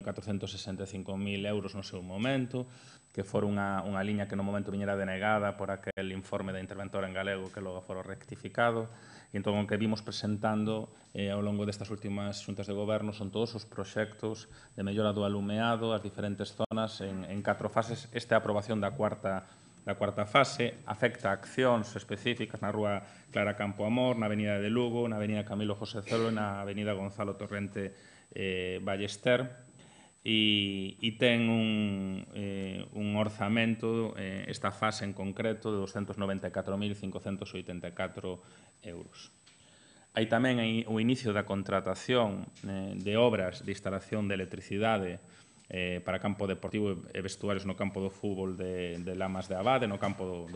465.000 euros no seu momento, que fora unha liña que no momento viñera denegada por aquel informe da interventora en galego que logo fora rectificado. E entón, o que vimos presentando ao longo destas últimas xuntas de goberno son todos os proxectos de mellora do alumeado, as diferentes zonas en 4 fases. Esta é a aprobación da cuarta fase, afecta accións específicas na rúa Clara Campo Amor, na avenida de Lugo, na avenida Camilo José Celo e na avenida Gonzalo Torrente Ballester. E ten un orzamento, esta fase en concreto, de 294.584 euros. Hai tamén o inicio da contratación de obras de instalación de electricidade para campo deportivo e vestuarios no campo do fútbol de Lamas de Abade, no campo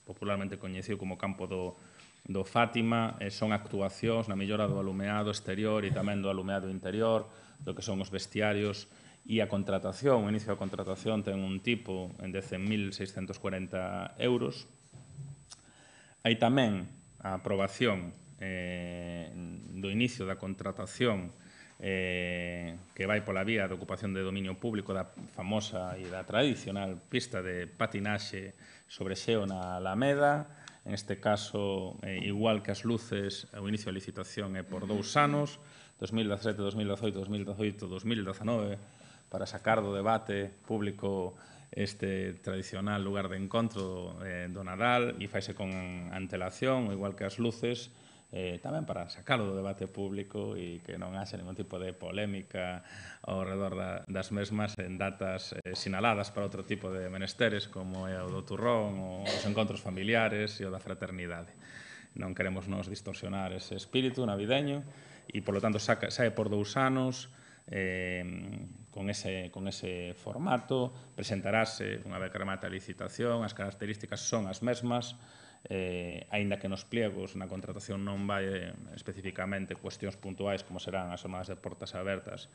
popularmente coñecido como campo do Fátima. Son actuacións na mellora do alumeado exterior e tamén do alumeado interior, do que son os vestiarios, e a contratación, o inicio da contratación ten un tipo de 100.640 euros. Hai tamén a aprobación do inicio da contratación que vai pola vía de ocupación de dominio público da famosa e da tradicional pista de patinaxe sobre xeo na Alameda. En este caso, igual que as luces, o inicio da licitación é por 2 anos, 2017, 2018, 2018, 2019, para sacar do debate público este tradicional lugar de encontro do Nadal, e faise con antelación, igual que as luces, tamén para sacalo do debate público e que non haxe ningún tipo de polémica ao redor das mesmas en datas sinaladas para outro tipo de menesteres, como é o do turrón, os encontros familiares e o da fraternidade. Non queremos nos distorsionar ese espírito navideño e, polo tanto, sae por 2 anos con ese formato. Presentarase unha vez que remata a licitación, as características son as mesmas, aínda que nos pliegos na contratación non vai especificamente cuestións puntuais como serán as jornadas de portas abertas.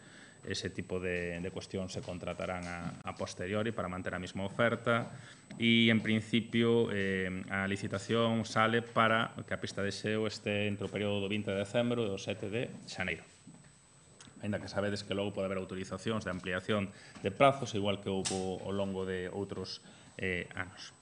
Ese tipo de cuestións se contratarán a posteriori para manter a mesma oferta e, en principio, a licitación sale para que a pista de xeo este entre o período do 20 de decembro e o 7 de xaneiro. Ainda que sabedes que logo pode haber autorizacións de ampliación de prazos, igual que houve ao longo de outros anos.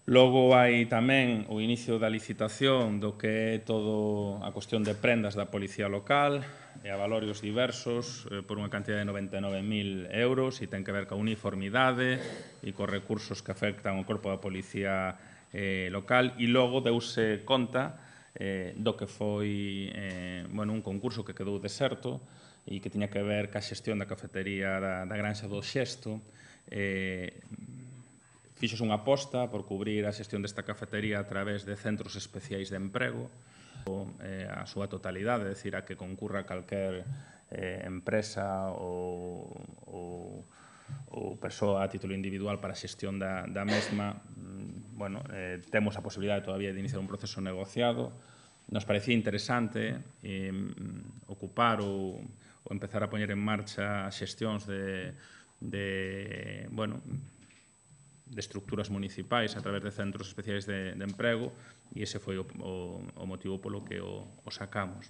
Logo hai tamén o inicio da licitación do que é todo a cuestión de prendas da Policía Local e a valorios diversos por unha cantidad de 99.000 euros e ten que ver ca uniformidade e cos recursos que afectan o Corpo da Policía Local. E logo deuse conta do que foi un concurso que quedou deserto e que tiña que ver ca xestión da cafetería da Granxa do Xesto. Fixos unha aposta por cubrir a xestión desta cafetería a través de centros especiais de emprego, a súa totalidade, é dicir, a que concurra calquer empresa ou persoa a título individual para a xestión da mesma. Temos a posibilidade todavía de iniciar un proceso negociado. Nos parecía interesante ocupar ou empezar a poñer en marcha xestións de estructuras municipais a través de centros especiais de emprego, e ese foi o motivo polo que o sacamos.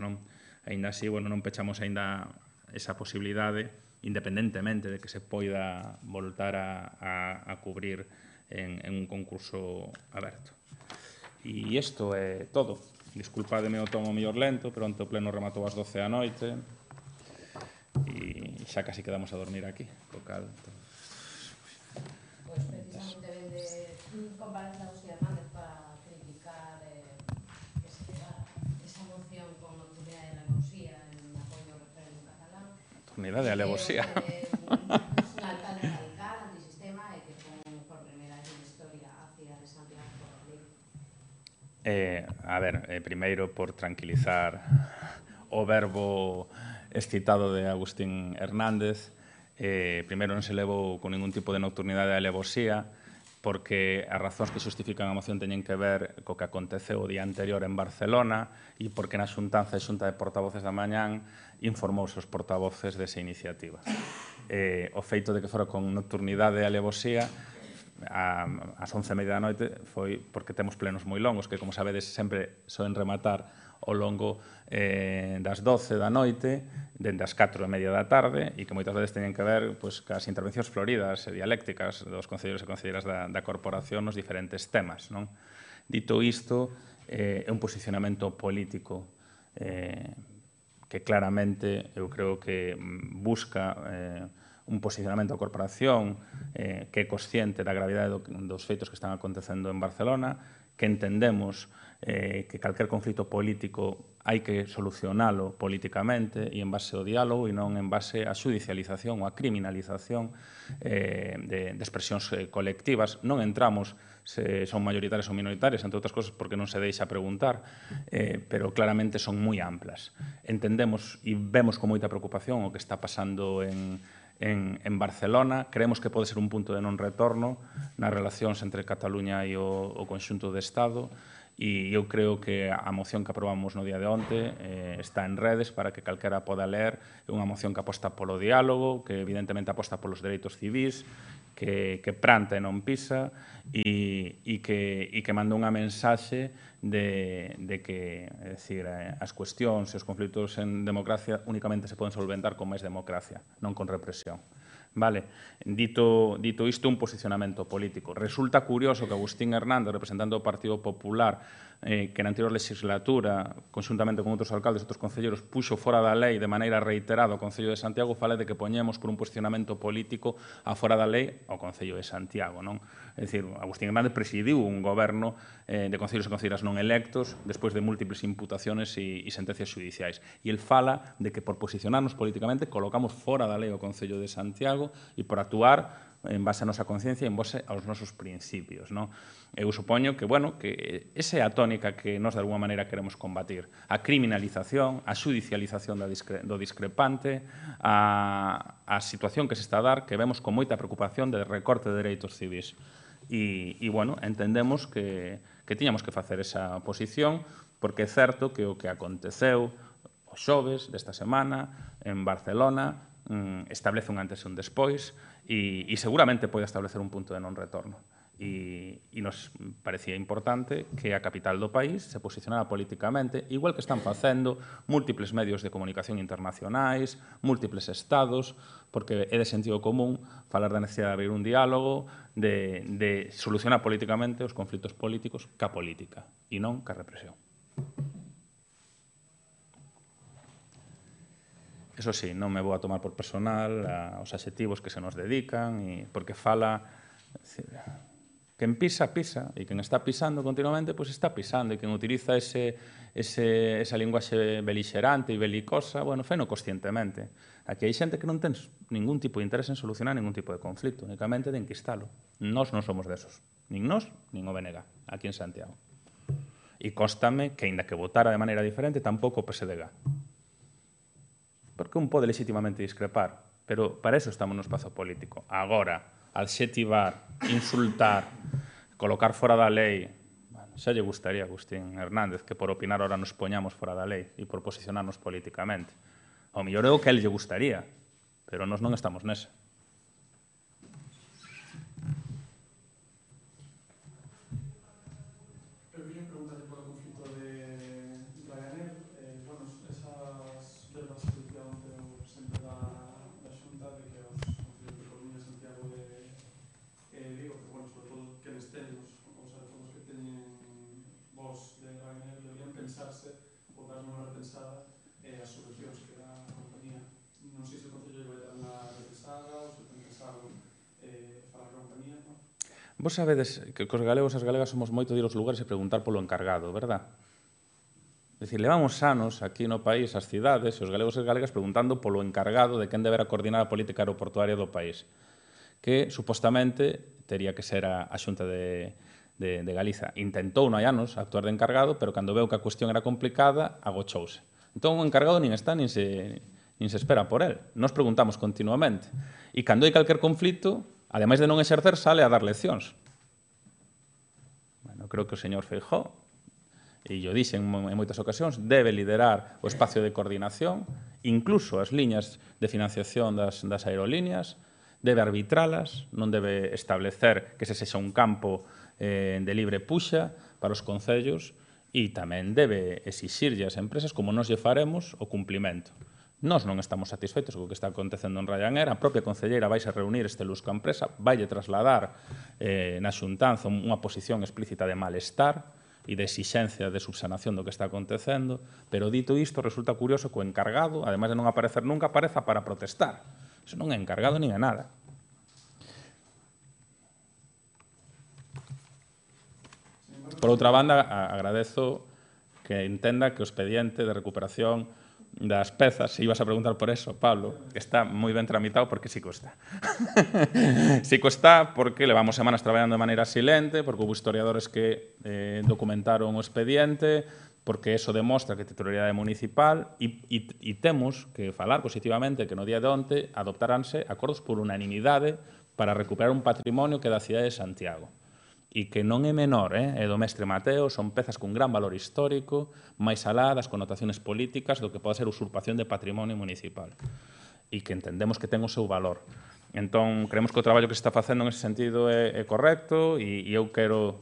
Aínda así, non pechamos aínda esa posibilidade, independentemente de que se poida voltar a cubrir en un concurso aberto. E isto é todo. Disculpademe o tomo mellor lento, pero onte o pleno rematou ás 12 da noite e xa casi quedamos a dormir aquí, co cal... Pois precisamente vende comparece a José Hernández para criticar que se llegara esa moción con nocturnidade e alevosía en apoio ao referéndum catalán. Nocturnidade e alevosía. Un alcalde radical, antisistema, e que por primeira vez na historia hacía de Santiago por a lei. A ver, primeiro por tranquilizar o verbo excitado de Agustín Hernández. Primeiro, non se levou con ningún tipo de nocturnidade e alevosía, porque as razóns que justifican a moción teñen que ver co que aconteceu o día anterior en Barcelona e porque na xuntanza e xunta de portavoces da mañán informouse os portavoces desa iniciativa. O feito de que fora con nocturnidade e alevosía ás 11:30 da noite foi porque temos plenos moi longos que, como sabedes, sempre soen rematar ao longo das 12 da noite, dende as 4:30 da tarde, e que moitas veces teñen que ver cas intervencións floridas e dialécticas dos concelleiros e concelleiras da corporación nos diferentes temas. Dito isto, é un posicionamento político que claramente eu creo que busca un posicionamento da corporación que é consciente da gravidade dos feitos que están acontecendo en Barcelona, que entendemos que calquer conflito político hai que solucionalo políticamente e en base ao diálogo e non en base á xudicialización ou á criminalización de expresións colectivas. Non entramos se son maioritarias ou minoritarias, entre outras cosas porque non se deixa preguntar, pero claramente son moi amplas. Entendemos e vemos con moita preocupación o que está pasando en Barcelona. Creemos que pode ser un punto de non retorno nas relacións entre Cataluña e o conxunto do Estado, e eu creo que a moción que aprobamos no día de onte está en redes para que calquera poda ler. É unha moción que aposta polo diálogo, que evidentemente aposta polos dereitos civís, que pranta e non pisa, e que manda unha mensaxe de que, é dicir, as cuestións e os conflitos en democracia únicamente se poden solventar con máis democracia, non con represión. Vale. Dito isto, un posicionamento político. Resulta curioso que Agustín Hernández, representante do Partido Popular, que na anterior legislatura, conjuntamente con outros alcaldes e outros concelleiros, puxo fora da lei de maneira reiterada o Concello de Santiago, fala de que poñemos por un posicionamento político a fora da lei ao Concello de Santiago. É dicir, Agustín Hernández presidiu un goberno de concellos e concelleiras non electos despois de múltiples imputaciones e sentencias judiciais. E el fala de que por posicionarnos políticamente colocamos fora da lei o Concello de Santiago e por actuar en base á nosa conciencia e en base aos nosos principios. Eu supoño que esa é a tónica que nós de alguma maneira queremos combatir. A criminalización, a xudicialización do discrepante, a situación que se está a dar, que vemos con moita preocupación de recorte de dereitos civís. E entendemos que tiñamos que facer esa posición, porque é certo que o que aconteceu o xoves desta semana en Barcelona establece un antes e un despois, e seguramente pode establecer un punto de non retorno. E nos parecía importante que a capital do país se posicionara políticamente, igual que están facendo múltiples medios de comunicación internacionais, múltiples estados, porque é de sentido común falar da necesidade de abrir un diálogo, de solucionar políticamente os conflitos políticos ca política, e non ca represión. Eso sí, non me vou a tomar por personal os adxectivos que se nos dedican, porque fala... Quen pisa, pisa, e quen está pisando continuamente, pois está pisando, e quen utiliza esa linguaxe belixerante e belicosa, feno conscientemente. Aquí hai xente que non ten ningún tipo de interés en solucionar ningún tipo de conflito, únicamente de enquistalo. Nós non somos desos, nin nós, nin o BNG, aquí en Santiago. E constame que, aínda que votara de maneira diferente, tampouco o PSDG. Porque un pode legítimamente discrepar, pero para eso estamos no espazo político. Agora, adxetivar, insultar, colocar fora da lei, xa lle gustaría a Agustín Hernández que por opinar ahora nos poñamos fora da lei e por posicionarnos políticamente. Ao mellor é o que a él lle gustaría, pero nós non estamos nese. Vos sabedes que os galegos e as galegas somos moito de ir aos lugares e preguntar polo encargado, verdad? É dicir, levamos anos aquí no país, as cidades, e os galegos e as galegas preguntando polo encargado de quen debera coordinar a política aeroportuaria do país, que supostamente tería que ser a Xunta de Galiza. Intentou non hai anos actuar de encargado, pero cando veu que a cuestión era complicada, agochouse. Entón o encargado nin está nin se espera por él. Nos preguntamos continuamente. E cando hai calquer conflito, ademais de non exercer, sale a dar leccións. Creo que o señor Feijóo, e yo dixen en moitas ocasións, debe liderar o espacio de coordinación, incluso as liñas de financiación das aerolíneas, debe arbitralas, non debe establecer que se sexa un campo de libre puxa para os concellos, e tamén debe exixirlle ás empresas como nos lle faremos o cumplimento. Nós non estamos satisfeitos co que está acontecendo en Ryanair, a propia concelleira vai a reunir este luns coa empresa, vai trasladar na xuntanza unha posición explícita de malestar e de exixencia de subsanación do que está acontecendo, pero dito isto resulta curioso que o encargado, ademais de non aparecer nunca, apareza para protestar. Iso non é encargado nin é nada. Por outra banda, agradezo que entenda que o expediente de recuperación das pezas, se ibas a preguntar por eso, Pablo, está moi ben tramitado porque sí que está. Sí que está porque levamos semanas traballando de maneira silente, porque houve historiadores que documentaron o expediente, porque eso demostra que a titularidade municipal e temos que falar positivamente que no día de onte adoptaranse acordos por unanimidade para recuperar un patrimonio que é da cidade de Santiago. E que non é menor, é do mestre Mateo, son pezas con gran valor histórico, máis alá das connotaciones políticas do que pode ser usurpación de patrimonio municipal. E que entendemos que ten o seu valor. Entón, creemos que o traballo que se está facendo en ese sentido é correcto e eu quero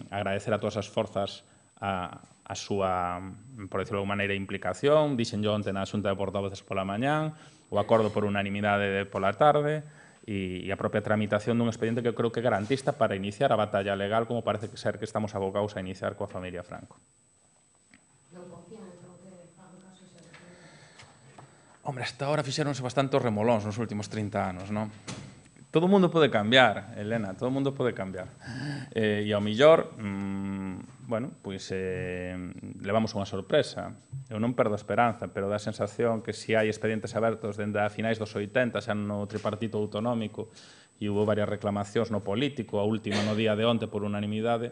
agradecer a todas as forzas a súa, por decirlo de alguma maneira, implicación. Dixen yo onte na Xunta de Portavoces pola mañán, o acordo por unanimidade pola tarde, e a propia tramitación dun expediente que eu creo que é garantista para iniciar a batalla legal como parece ser que estamos abocados a iniciar coa familia Franco. Non confían en que fagan caso ese documento? Hombre, hasta ahora fixéronse bastantes remolóns nos últimos 30 anos, non? Todo o mundo pode cambiar, Elena, todo o mundo pode cambiar. E ao millor, bueno, pois levamos unha sorpresa. Eu non perdo a esperanza, pero dá a sensación que se hai expedientes abertos dende a finais dos 80, xa no tripartito autonómico, e hubo varias reclamacións no político, a última no día de onte por unanimidade,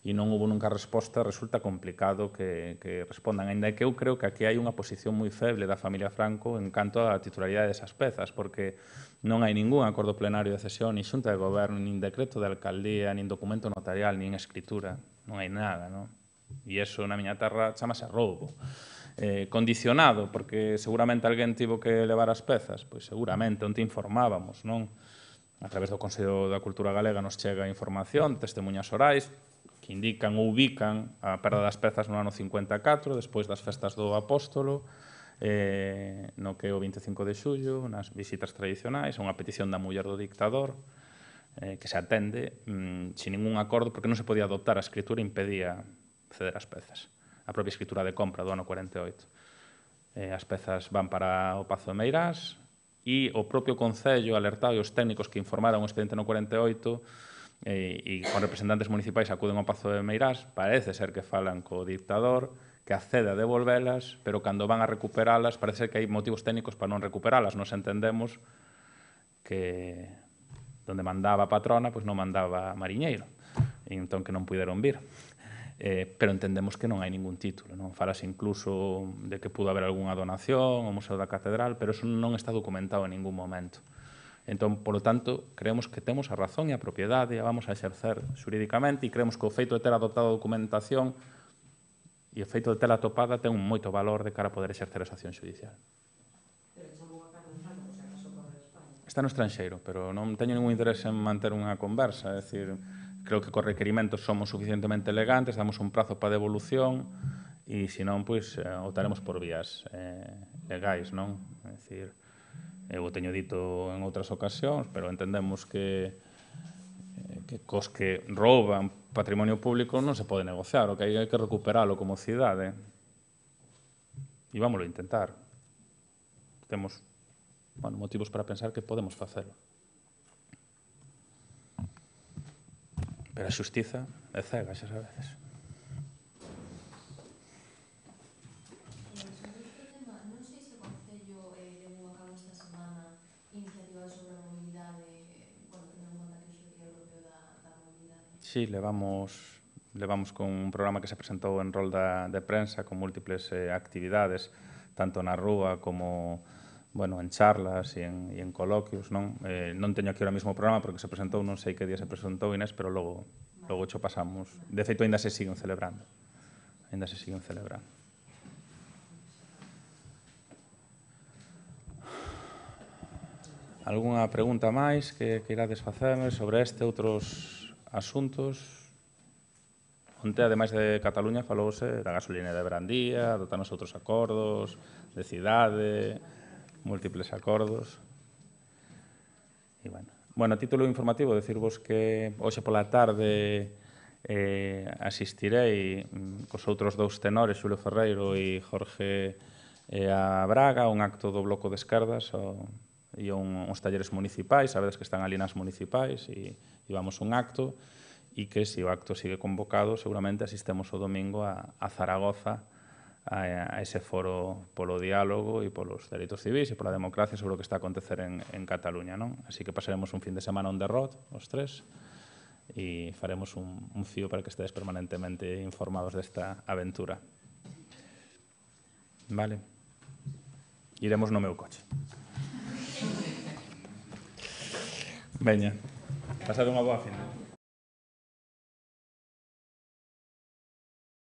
e non hubo nunca resposta, resulta complicado que respondan. Ainda que eu creo que aquí hai unha posición moi feble da familia Franco en canto á titularidade desas pezas, porque non hai ningún acordo plenario de cesión, nin xunta de goberno, nin decreto de alcaldía, nin documento notarial, nin escritura. Non hai nada, non? E iso na miña terra chamase roubo. Condicionado, porque seguramente alguén tivo que levar as pezas, pois seguramente, onte informábamos, non? A través do Consello da Cultura Galega nos chega información, testemunhas orais, que indican ou ubican a perda das pezas no ano 54, despois das festas do Apóstolo, no que é o 25 de xullo, nas visitas tradicionais, unha petición da muller do dictador, que se atende sin ningún acordo, porque non se podía adoptar a escritura e impedía ceder as pezas. A propia escritura de compra do ano 48. As pezas van para o Pazo de Meirás e o propio Concello alertado e os técnicos que informaron o expediente no 48 e con representantes municipais acuden ao Pazo de Meirás, parece ser que falan co dictador, que accede a devolvelas, pero cando van a recuperalas, parece ser que hai motivos técnicos para non recuperalas. Nos entendemos que donde mandaba a patrona, pois non mandaba mariñeiro, e entón que non puderon vir. Pero entendemos que non hai ningún título, non? Falase incluso de que pudo haber algunha donación ao Museo da Catedral, pero eso non está documentado en ningún momento. Entón, polo tanto, creemos que temos a razón e a propiedade, a vamos a exercer xurídicamente, e creemos que o feito de ter adoptado a documentación e o feito de tela topada ten un moito valor de cara a poder exercer esa acción judicial. Pero chamou a Carmen Franco, por se acaso corre España. Está no estranxeiro, pero non teño ningún interés en manter unha conversa, é dicir, creo que cos requerimentos somos suficientemente elegantes, damos un prazo para devolución e, se non, pois, optaremos por vías legais, non? É dicir, eu o teño dito en outras ocasións, pero entendemos que cos que rouban patrimonio público non se pode negociar, o que hai que recuperalo como cidade. E vámoslo a intentar. Temos motivos para pensar que podemos facelo. Pero a xustiza é cega, xa sabedes. Sí, levamos con un programa que se presentou en rolda de prensa con múltiples actividades, tanto na rúa como en charlas e en coloquios. Non teño aquí ahora mismo o programa porque se presentou, non sei que día se presentou, Inés, pero logo cho pasamos. De feito, ainda se siguen celebrando. Algúnha pregunta máis que irades facerme sobre este outros asuntos? Onte, ademais de Cataluña, falouse da gasolina de Brandía, dotanos outros acordos, de cidade, múltiples acordos. E, bueno, a título informativo, decirvos que hoxe pola tarde asistirei cos outros dous tenores, Xulio Ferreiro e Jorge a Braga, un acto do Bloco de Esquerdas e uns talleres municipais, sabedes que están ali nas municipais, e vamos un acto, e que, se o acto sigue convocado, seguramente asistemos o domingo a Zaragoza a ese foro polo diálogo e polos dereitos civis e pola democracia sobre o que está a acontecer en Cataluña, non? Así que pasaremos un fin de semana on the road, os tres, e faremos un fío para que estedes permanentemente informados desta aventura. Vale? Iremos no meu coche. Veña, pasade unha boa fin.